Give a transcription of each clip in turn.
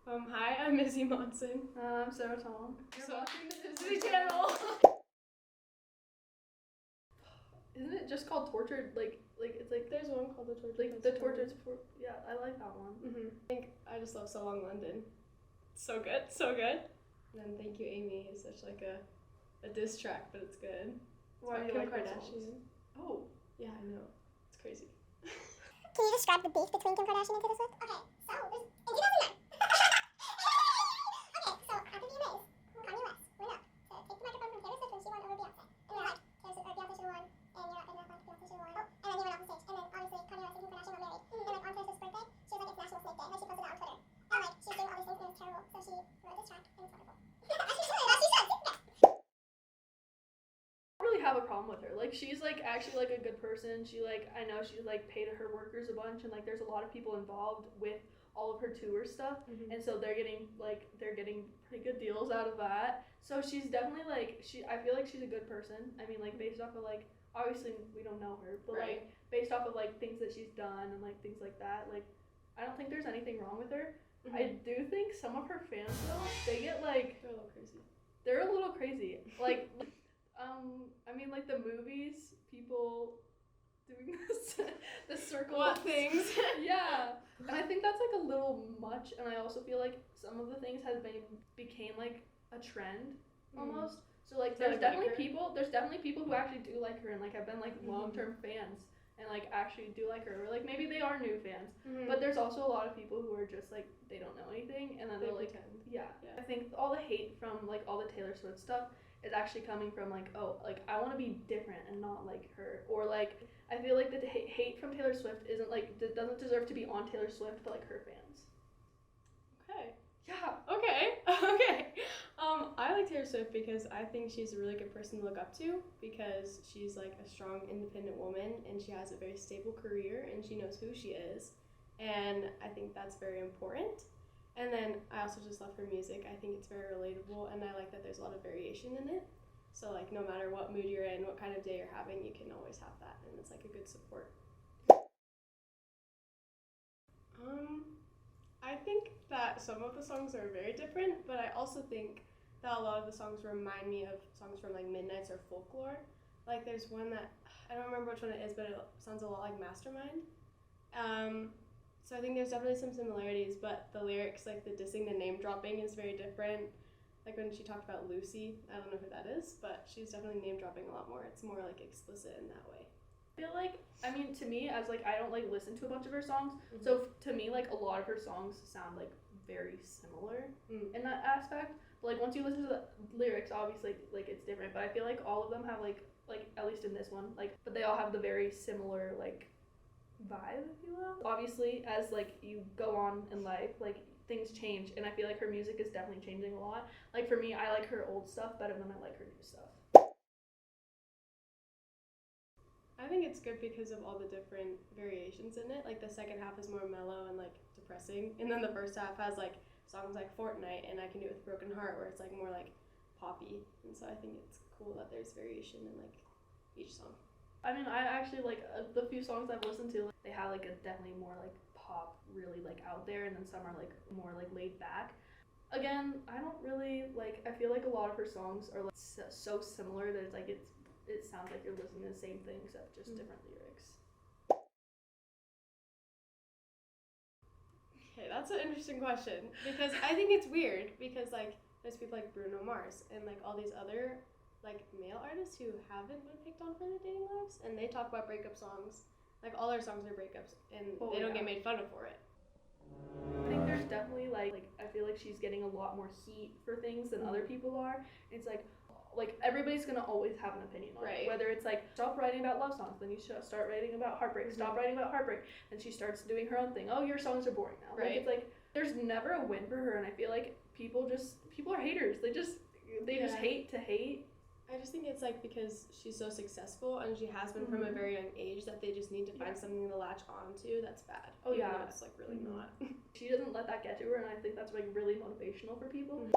Hi, I'm Izzy Monson. I'm Sarah Tom. You're watching the Disney Channel. Isn't it just called Tortured? Like it's like There's one called The Tortured. like the Tortured. Yeah, I like that one. I just love So Long London. So good, so good. And then Thank You Amy is such like a diss track, but it's good. Why do you Kim like that Kardashian. song? Oh, Yeah, I know. It's crazy. Can you describe the beef between Kim Kardashian and Taylor Swift? Okay, so there's in 2009. Okay, so after the VMAs, Kanye West went up to take the microphone from Taylor Swift when she won over Beyonce, and they're like, Beyonce should have won, and you're not good enough, like Beyonce should have won. Oh, and then he went off the stage, and then obviously Kanye West and Kim Kardashian got married, and like on Taylor Swift's birthday, she was like, it's National Snake Day, and like she posted that on Twitter, and like she was doing all these things and it was terrible, so she wrote this track, and it's wonderful. As she should. I don't really have a problem with her. Like she's like actually like a good person. She like I know she's like paid her workers a bunch, and like there's a lot of people involved with all of her tour stuff, and so they're getting pretty good deals out of that. So she's definitely like I feel like she's a good person. I mean like based off of like obviously we don't know her, but like based off of like things that she's done and like things like that, like I don't think there's anything wrong with her. I do think some of her fans though, they get like They're a little crazy. They're a little crazy. Like I mean like the movies, people doing this the circle What things? Yeah. And I think that's like a little much, and I also feel like some of the things became like a trend almost. So like there's definitely people who actually do like her and like have been like long-term fans and like actually do like her, or like maybe they are new fans. But there's also a lot of people who are just like they don't know anything and then they'll like yeah. I think all the hate from like all the Taylor Swift stuff is actually coming from like, oh, like I want to be different and not like her, or like I feel like the hate from Taylor Swift isn't like doesn't deserve to be on Taylor Swift but like her fans. Okay. Yeah. Okay. I like Taylor Swift because I think she's a really good person to look up to, because she's like a strong, independent woman and she has a very stable career and she knows who she is, and I think that's very important. And then I also just love her music. I think it's very relatable, and I like that there's a lot of variation in it. So like no matter what mood you're in, what kind of day you're having, you can always have that, and it's like a good support. I think that some of the songs are very different, but I also think that a lot of the songs remind me of songs from like Midnights or Folklore. Like there's one that I don't remember which one it is, but it sounds a lot like Mastermind. So I think there's definitely some similarities, but the lyrics, like the dissing, the name dropping is very different. Like when she talked about Lucy, I don't know who that is, but she's definitely name dropping a lot more. It's more like explicit in that way. I feel like, I mean, to me, as like I don't like listen to a bunch of her songs, so to me like a lot of her songs sound like very similar in that aspect. But like once you listen to the lyrics, obviously like it's different. But I feel like all of them have like at least in this one, like, but they all have the very similar like vibe, if you will. Obviously, as like you go on in life, like things change, and I feel like her music is definitely changing a lot. Like for me, I like her old stuff better than I like her new stuff. I think it's good because of all the different variations in it. Like the second half is more mellow and like depressing, and then the first half has like songs like Fortnite and I Can Do It With a Broken Heart, where it's like more like poppy. And so I think it's cool that there's variation in like each song. I mean, I actually like the few songs I've listened to, like, they have like a definitely more like pop, really like out there, and then some are like more like laid back. Again, I don't really like, I feel like a lot of her songs are like so similar that it's like it sounds like you're listening to the same thing except just different lyrics. Okay, that's an interesting question, because I think it's weird because like there's people like Bruno Mars and like all these other like male artists who haven't been picked on for their dating lives, and they talk about breakup songs. Like all their songs are breakups, and they don't get made fun of for it. I think there's definitely like I feel like she's getting a lot more heat for things than other people are. It's like everybody's gonna always have an opinion on it. Whether it's like stop writing about love songs, then you should start writing about heartbreak. Stop writing about heartbreak, and she starts doing her own thing. Oh, your songs are boring now. Like it's like there's never a win for her, and I feel like people are haters. They just hate to hate. I just think it's like because she's so successful and she has been from a very young age that they just need to find something to latch on to that's bad. Oh yeah, it's like really not. She doesn't let that get to her, and I think that's like really motivational for people.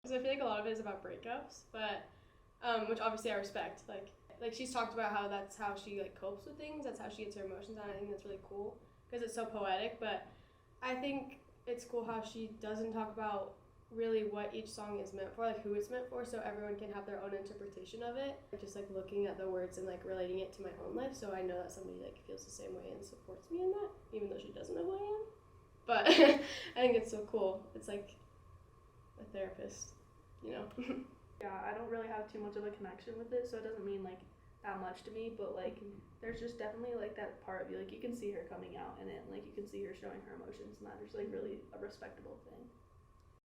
Because I feel like a lot of it is about breakups, but which obviously I respect. Like she's talked about how that's how she like copes with things. That's how she gets her emotions out. I think that's really cool because it's so poetic. But I think it's cool how she doesn't talk about really what each song is meant for, like who it's meant for, so everyone can have their own interpretation of it. Just like looking at the words and like relating it to my own life, so I know that somebody like feels the same way and supports me in that, even though she doesn't know who I am. But I think it's so cool. It's like a therapist, you know. Yeah, I don't really have too much of a connection with it, so it doesn't mean like that much to me, but like there's just definitely like that part of you, like you can see her coming out in it, and like you can see her showing her emotions, and that is like really a respectable thing.